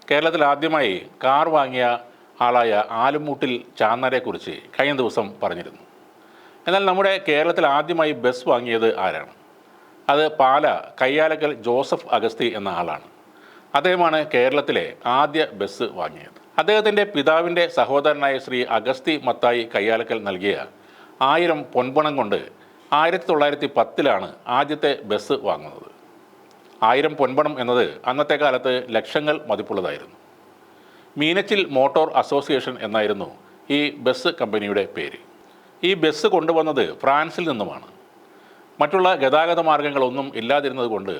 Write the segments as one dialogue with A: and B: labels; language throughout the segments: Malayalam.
A: കേരളത്തിൽ ആദ്യമായി കാർ വാങ്ങിയ ആളായ ആലുംമൂട്ടിൽ ചാന്നാരെക്കുറിച്ച് കഴിഞ്ഞ ദിവസം പറഞ്ഞിരുന്നു. എന്നാൽ നമ്മുടെ കേരളത്തിൽ ആദ്യമായി ബസ് വാങ്ങിയത് ആരാണ്? അത് പാല കയ്യാലക്കൽ ജോസഫ് അഗസ്തി എന്ന ആളാണ്. അദ്ദേഹമാണ് കേരളത്തിലെ ആദ്യ ബസ് വാങ്ങിയത്. അദ്ദേഹത്തിൻ്റെ പിതാവിൻ്റെ സഹോദരനായ ശ്രീ അഗസ്തി മത്തായി കയ്യാലക്കൽ നൽകിയ 1000 പൊൻപണം കൊണ്ട് 1910 ആദ്യത്തെ ബസ് വാങ്ങുന്നത്. 1000 പൊൻപണം എന്നത് അന്നത്തെ കാലത്ത് ലക്ഷങ്ങൾ മതിപ്പുള്ളതായിരുന്നു. മീനച്ചിൽ മോട്ടോർ അസോസിയേഷൻ എന്നായിരുന്നു ഈ ബസ് കമ്പനിയുടെ പേര്. ഈ ബസ് കൊണ്ടുവന്നത് ഫ്രാൻസിൽ നിന്നുമാണ്. മറ്റുള്ള ഗതാഗത മാർഗങ്ങളൊന്നും ഇല്ലാതിരുന്നത് കൊണ്ട്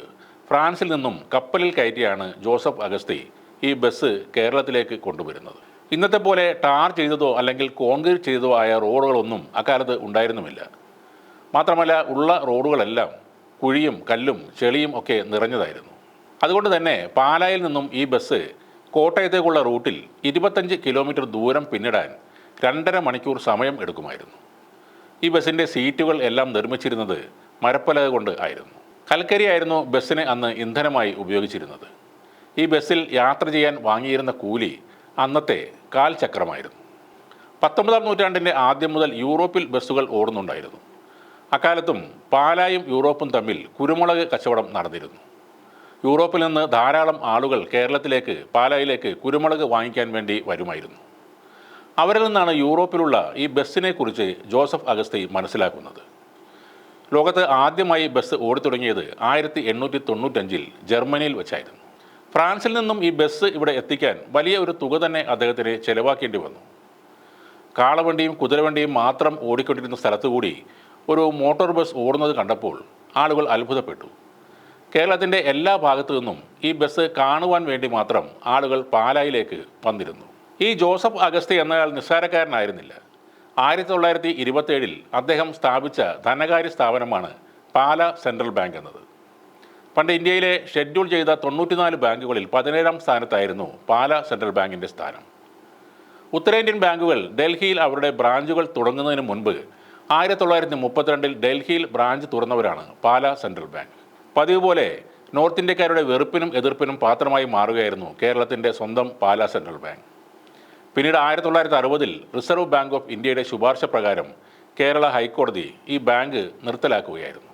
A: ഫ്രാൻസിൽ നിന്നും കപ്പലിൽ കയറ്റിയാണ് ജോസഫ് അഗസ്തി ഈ ബസ് കേരളത്തിലേക്ക് കൊണ്ടുവരുന്നത്. ഇന്നത്തെ പോലെ ടാർ ചെയ്തതോ അല്ലെങ്കിൽ കോൺക്രീറ്റ് ചെയ്തതോ ആയ റോഡുകളൊന്നും അക്കാലത്ത് ഉണ്ടായിരുന്നുമില്ല. മാത്രമല്ല ഉള്ള റോഡുകളെല്ലാം കുഴിയും കല്ലും ചെളിയും ഒക്കെ നിറഞ്ഞതായിരുന്നു. അതുകൊണ്ട് തന്നെ പാലായിൽ നിന്നും ഈ ബസ് കോട്ടയത്തേക്കുള്ള റൂട്ടിൽ 25 കിലോമീറ്റർ ദൂരം പിന്നിടാൻ 2.5 മണിക്കൂർ സമയം എടുക്കുമായിരുന്നു. ഈ ബസ്സിൻ്റെ സീറ്റുകൾ എല്ലാം നിർമ്മിച്ചിരുന്നത് മരപ്പലക കൊണ്ട് ആയിരുന്നു. കൽക്കരിയായിരുന്നു ബസ്സിന് അന്ന് ഇന്ധനമായി ഉപയോഗിച്ചിരുന്നത്. ഈ ബസ്സിൽ യാത്ര ചെയ്യാൻ വാങ്ങിയിരുന്ന കൂലി അന്നത്തെ കാൽ ചക്രമായിരുന്നു. 19-ാം നൂറ്റാണ്ടിൻ്റെ ആദ്യം മുതൽ യൂറോപ്പിൽ ബസ്സുകൾ ഓടുന്നുണ്ടായിരുന്നു. അക്കാലത്തും പാലായും യൂറോപ്പും തമ്മിൽ കുരുമുളക് കച്ചവടം നടന്നിരുന്നു. യൂറോപ്പിൽ നിന്ന് ധാരാളം ആളുകൾ കേരളത്തിലേക്ക് പാലായിലേക്ക് കുരുമുളക് വാങ്ങിക്കാൻ വേണ്ടി വരുമായിരുന്നു. അവരിൽ നിന്നാണ് യൂറോപ്പിലുള്ള ഈ ബസ്സിനെ കുറിച്ച് ജോസഫ് അഗസ്തി മനസ്സിലാക്കുന്നത്. ലോകത്ത് ആദ്യമായി ബസ് ഓടിത്തുടങ്ങിയത് 1895 ജർമ്മനിയിൽ വെച്ചായിരുന്നു. ഫ്രാൻസിൽ നിന്നും ഈ ബസ് ഇവിടെ എത്തിക്കാൻ വലിയ ഒരു തുക തന്നെ അദ്ദേഹത്തിന് ചെലവാക്കേണ്ടി വന്നു. കാളവണ്ടിയും കുതിരവണ്ടിയും മാത്രം ഓടിക്കൊണ്ടിരുന്ന സ്ഥലത്തുകൂടി ഒരു മോട്ടോർ ബസ് ഓടുന്നത് കണ്ടപ്പോൾ ആളുകൾ അത്ഭുതപ്പെട്ടു. കേരളത്തിൻ്റെ എല്ലാ ഭാഗത്തു നിന്നും ഈ ബസ് കാണുവാൻ വേണ്ടി മാത്രം ആളുകൾ പാലായിലേക്ക് വന്നിരുന്നു. ഈ ജോസഫ് അഗസ്തി എന്നയാൾ നിസ്സാരക്കാരനായിരുന്നില്ല. 1927 അദ്ദേഹം സ്ഥാപിച്ച ധനകാര്യ സ്ഥാപനമാണ് പാല സെൻട്രൽ ബാങ്ക് എന്നത്. പണ്ട് ഇന്ത്യയിലെ ഷെഡ്യൂൾ ചെയ്ത 94 ബാങ്കുകളിൽ 17-ാം സ്ഥാനത്തായിരുന്നു പാല സെൻട്രൽ ബാങ്കിൻ്റെ സ്ഥാനം. ഉത്തരേന്ത്യൻ ബാങ്കുകൾ ഡൽഹിയിൽ അവരുടെ ബ്രാഞ്ചുകൾ തുടങ്ങുന്നതിന് മുൻപ് 1932 ഡൽഹിയിൽ ബ്രാഞ്ച് തുറന്നവരാണ് പാല സെൻട്രൽ ബാങ്ക്. പതിവ് പോലെ നോർത്ത് ഇന്ത്യക്കാരുടെ വെറുപ്പിനും എതിർപ്പിനും പാത്രമായി മാറുകയായിരുന്നു കേരളത്തിൻ്റെ സ്വന്തം പാല സെൻട്രൽ ബാങ്ക്. പിന്നീട് 1960 റിസർവ് ബാങ്ക് ഓഫ് ഇന്ത്യയുടെ ശുപാർശ പ്രകാരം കേരള ഹൈക്കോടതി ഈ ബാങ്ക് നിർത്തലാക്കുകയായിരുന്നു.